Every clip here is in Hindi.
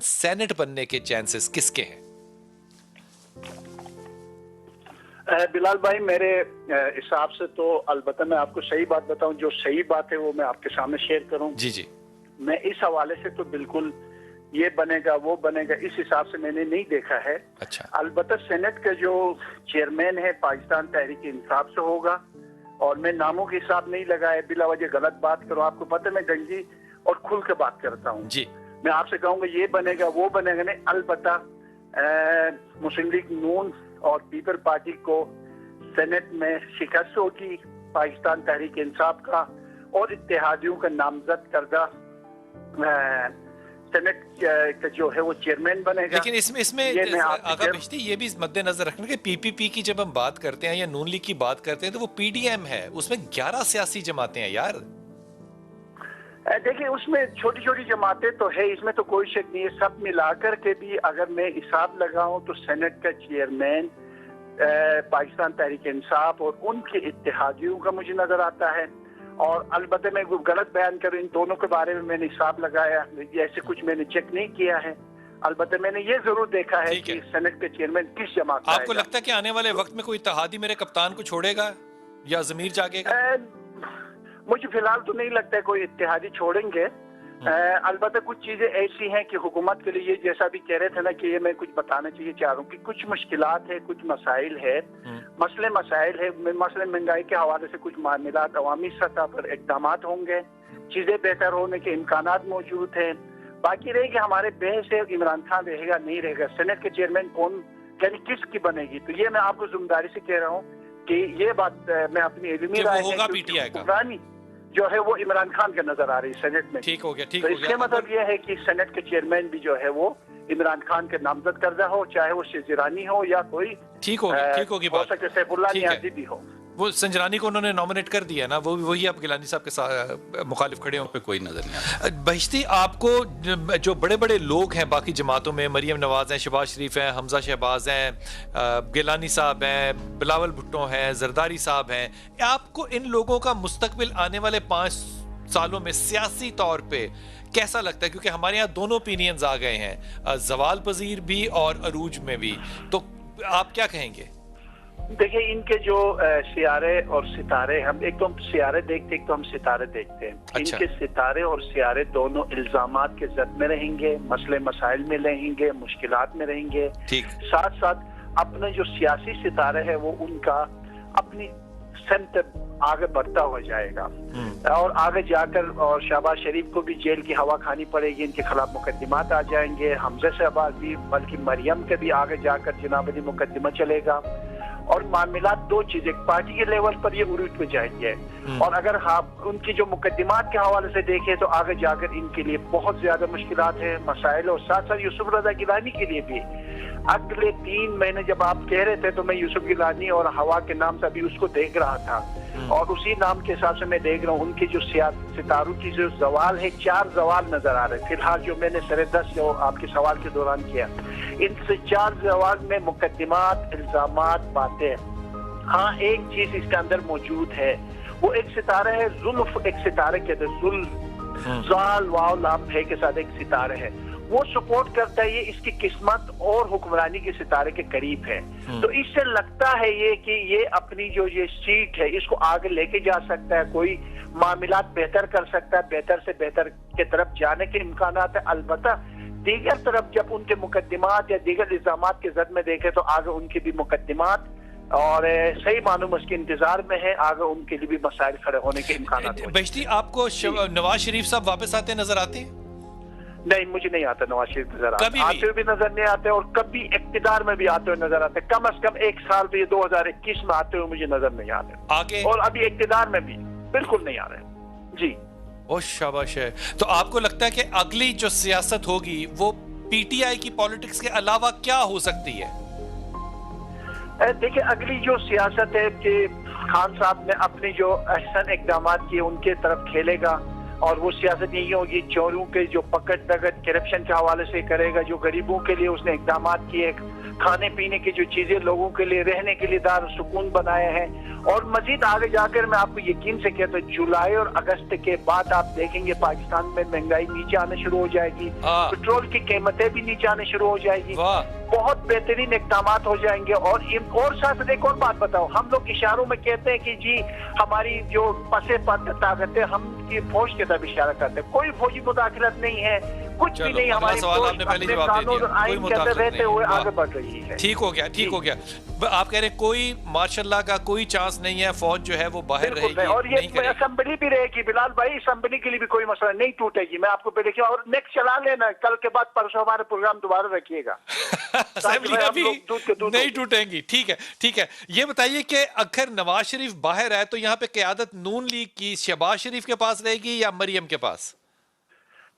सेनेट बनने के चांसेस किसके हैं? बिलाल भाई, मेरे हिसाब से तो अलबत्ता मैं आपको सही बात बताऊं, जो सही बात है वो मैं आपके सामने शेयर करूं। जी जी। मैं इस हवाले से तो बिल्कुल ये बनेगा वो बनेगा इस हिसाब से मैंने नहीं देखा है। अच्छा। अलबत्ता सेनेट का जो चेयरमैन है पाकिस्तान तहरीक इंसाफ से होगा, और मैं नामों के हिसाब नहीं लगाया बिला वजह गलत बात करूं। आपको पता है मैं गंजी और खुल के बात करता हूं जी। मैं आपसे कहूंगा ये बनेगा वो बनेगा नहीं। अलबत्ता मुस्लिम लीग नून और पीपल पार्टी को सेनेट में शिकस्त होगी पाकिस्तान तहरीक इंसाफ का, और इत्तेहादियों का नामजद करदा सेनेट का जो है वो चेयरमैन बनेगा। लेकिन इसमें आगा बिश्ती ये भी मद्देनजर रखना कि पीपीपी की जब हम बात करते हैं या नून लीग की बात करते हैं तो वो पीडीएम है, उसमें 11 सियासी जमातें हैं यार। देखिए उसमें छोटी छोटी जमातें तो है, इसमें तो कोई शक नहीं है। सब मिलाकर के भी अगर मैं हिसाब लगाऊं तो सेनेट का चेयरमैन पाकिस्तान तहरीक इंसाफ और उनके इत्तेहादियों का मुझे नजर आता है। और अलबत्ते मैं गलत बयान करूं, इन दोनों के बारे में मैंने हिसाब लगाया, ऐसे कुछ मैंने चेक नहीं किया है। अलबत्ते मैंने ये जरूर देखा है कि सेनेट के चेयरमैन किस जमात का है। आपको लगता है कि आने वाले वक्त में कोई इत्तेहादी मेरे कप्तान को छोड़ेगा या जमीर जागेगा? मुझे फिलहाल तो नहीं लगता है कोई इत्तेहादी छोड़ेंगे। अलबत्ता कुछ चीजें ऐसी हैं कि हुकूमत के लिए, जैसा भी कह रहे थे ना कि ये मैं कुछ बताना चाहिए चाह रहा हूँ कि कुछ मुश्किलात है, कुछ मसाइल है, मसाइल है। मसलन महंगाई के हवाले से कुछ मामलात अवामी सतह पर इकदाम होंगे, चीजें बेहतर होने के इम्कानात मौजूद हैं। बाकी रहेगी हमारे बहस है इमरान खान रहेगा नहीं रहेगा, सेनेट के चेयरमैन कौन यानी किसकी बनेगी, तो ये मैं आपको जिम्मेदारी से कह रहा हूँ कि ये बात मैं अपनी इल्मी राय होगा पीटीआई का जो है वो इमरान खान का नजर आ रही है सेनेट में। ठीक हो गया, ठीक तो हो गया। इसके मतलब ये है कि सेनेट के चेयरमैन भी जो है वो इमरान खान के नामजद करदा हो, चाहे वो शेजिरानी हो या कोई ठीक होगी बात, हो सके सैफुल्लाह नियाज़ी भी हो। वो संजरानी को उन्होंने नॉमिनेट कर दिया ना, वो वही आप गिलानी साहब के साथ मुखालिफ खड़े हों पे कोई नजर नहीं आता। बहिश्ती, आपको जो बड़े बड़े लोग हैं बाकी जमातों में, मरियम नवाज हैं, शहबाज शरीफ हैं, हमजा शहबाज हैं, गिलानी साहब हैं, बिलावल भुट्टो हैं, जरदारी साहब हैं, आपको इन लोगों का मुस्तकबिल आने वाले 5 सालों में सियासी तौर पे कैसा लगता है? क्योंकि हमारे यहाँ दोनों ओपिनियंस आ गए हैं, जवाल पजीर भी और अरूज में भी, तो आप क्या कहेंगे? देखिए इनके जो सियारे और सितारे, हम एक तो हम सियारे देखते एक तो हम सितारे देखते हैं। अच्छा। इनके सितारे और सियारे दोनों इल्जामात के जद में रहेंगे, मसले मसाइल में रहेंगे, मुश्किलात में रहेंगे। ठीक। साथ साथ अपने जो सियासी सितारे है वो उनका अपनी समत आगे बढ़ता हो जाएगा, और आगे जाकर और शहबाज शरीफ को भी जेल की हवा खानी पड़ेगी, इनके खिलाफ मुकदमात आ जाएंगे, हमजा शहबाज भी, बल्कि मरियम के भी आगे जाकर जनाबली मुकदमा चलेगा। और मामलात दो चीजें, पार्टी के लेवल पर ये उरूज पे जाएंगे, और अगर आप उनकी जो मुकदमात के हवाले से देखें तो आगे जाकर इनके लिए बहुत ज्यादा मुश्किलात है, मसाइल। और साथ साथ यूसुफ रजा गिलानी के लिए भी अगले 3 महीने, जब आप कह रहे थे तो मैं यूसुफ गिलानी और हवा के नाम से अभी उसको देख रहा था, और उसी नाम के हिसाब से मैं देख रहा हूँ उनकी जो सितारों की जो जवाल है, 4 जवाल नजर आ रहे फिलहाल जो मैंने सरे 10 जो आपके सवाल के दौरान किया, इनसे 4 जवाल में मुकदमात, इल्जामात, बातें। हाँ, एक चीज इसके अंदर मौजूद है, वो एक सितारा है जुल्फ, एक सितारे कहते हैं जुल्फ, जाल वाव लाम है के साथ एक सितारे है, वो सपोर्ट करता है, ये इसकी किस्मत और हुक्मरानी के सितारे के करीब है। तो इससे लगता है ये कि ये अपनी जो ये सीट है इसको आगे लेके जा सकता है, कोई मामलात बेहतर कर सकता है, बेहतर से बेहतर के तरफ जाने के इम्कानात है। अलबत्ता दीगर तरफ जब उनके मुकदमात या दीगर इल्जामात के जद में देखे तो आगे उनके भी मुकदमात और सही मालूम उसके इंतजार में है, आगे उनके लिए भी मसाइल खड़े होने के इम्कानात। बहिश्ती, आपको नवाज शरीफ साहब वापस आते नजर आते हैं? नहीं, मुझे नहीं आता नवाज शरीफ नजर आते हुए भी नजर नहीं आते, और कभी इक्तिदार में भी आते हुए नजर आते, कम से कम 1 साल तो ये 2021 में आते हुए मुझे नजर नहीं आते आगे, और अभी इक्तिदार में भी बिल्कुल नहीं आ रहे जी। ओ शाबाश है। तो आपको लगता है कि अगली जो सियासत होगी वो पीटीआई की पॉलिटिक्स के अलावा क्या हो सकती है? देखिए अगली जो सियासत है कि खान साहब ने अपने जो अहसन इकदाम किए उनके तरफ खेलेगा, और वो सियासत यही होगी, चोरों के जो पकड़ दगड़ करप्शन के हवाले से करेगा, जो गरीबों के लिए उसने इकदाम किए, खाने पीने की जो चीजें लोगों के लिए रहने के लिए दार सुकून बनाए हैं। और मजीद आगे जाकर मैं आपको यकीन से कहता हूँ, जुलाई और अगस्त के बाद आप देखेंगे पाकिस्तान में महंगाई नीचे आने शुरू हो जाएगी, पेट्रोल की कीमतें भी नीचे आने शुरू हो जाएगी, बहुत बेहतरीन इकदाम हो जाएंगे। और साथ एक और बात बताओ, हम लोग इशारों में कहते हैं कि जी हमारी जो पसे ताकत है, हम की फौज की तरफ इशारा करते हैं, कोई फौजी मुदाखलत नहीं है, कुछ भी नहीं, हमारी फौज अपने कानून और आइन के अंदर रहते हुए आगे बढ़ रही है। ठीक हो गया, ठीक हो गया। आप कह रहे हैं कोई मार्शल का कोई चांस नहीं है, फौज जो है वो बाहर रहेगी, और ये असेंबली भी रहेगी बिलाल भाई, असेंबली के लिए भी कोई मसला नहीं टूटेगी, मैं आपको पहले किया। और नेक्स्ट चला लेना, कल के बाद परसों हमारा प्रोग्राम दोबारा रखिएगा। असेंबली भी नहीं टूटेंगी। ठीक है, ठीक है। ये बताइए कि अगर नवाज शरीफ बाहर है तो यहाँ पे क़यादत नून लीग की शहबाज शरीफ के पास रहेगी या मरियम के पास?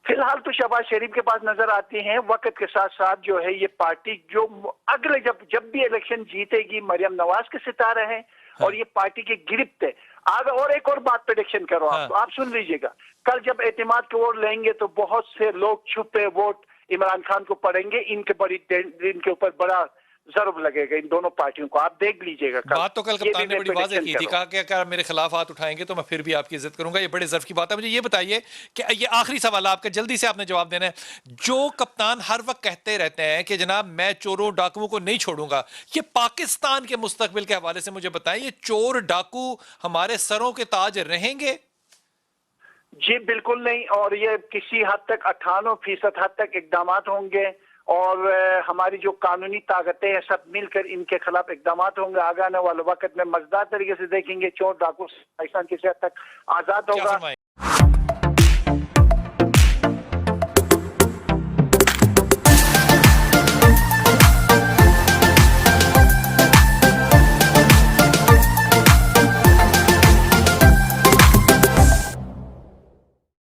फिलहाल तो शहबाज शरीफ के पास नजर आती हैं। वक्त के साथ साथ जो है ये पार्टी जो अगले जब भी इलेक्शन जीतेगी, मरियम नवाज के सितारे हैं और ये पार्टी की गिरफ्त है आगे। और एक और बात प्रेडिक्शन करो आप सुन लीजिएगा, कल जब एतमाद के वोट लेंगे तो बहुत से लोग छुपे वोट इमरान खान को पड़ेंगे, इनके ऊपर बड़ा जरूर लगेगा इन दोनों पार्टियों को, आप देख लीजिएगा। बात तो कल कप्तान ने बड़ी वाज़ेह की थी, कहा कि अगर मेरे खिलाफ हाथ उठाएंगे तो मैं फिर भी आपकी इज्जत करूंगा। ये बड़े ज़र्फ की बात है। मुझे ये बताइए कि ये आखिरी सवाल आपका, जल्दी से आपने जवाब देना है। जो कप्तान हर वक्त कहते रहते हैं कि जनाब मैं चोरों डाकुओं को नहीं छोड़ूंगा, ये पाकिस्तान के मुस्तकबिल के हवाले से मुझे बताएं, ये चोर डाकू हमारे सरों के ताज रहेंगे? जी बिल्कुल नहीं, और ये किसी हद तक 98% हद तक इकदाम होंगे और हमारी जो कानूनी ताकतें हैं सब मिलकर इनके खिलाफ इकदाम होंगे। आगे आने वाले वक्त में मजेदार तरीके से देखेंगे, चोर डाकू पाकिस्तान किसी हद तक आजाद होगा।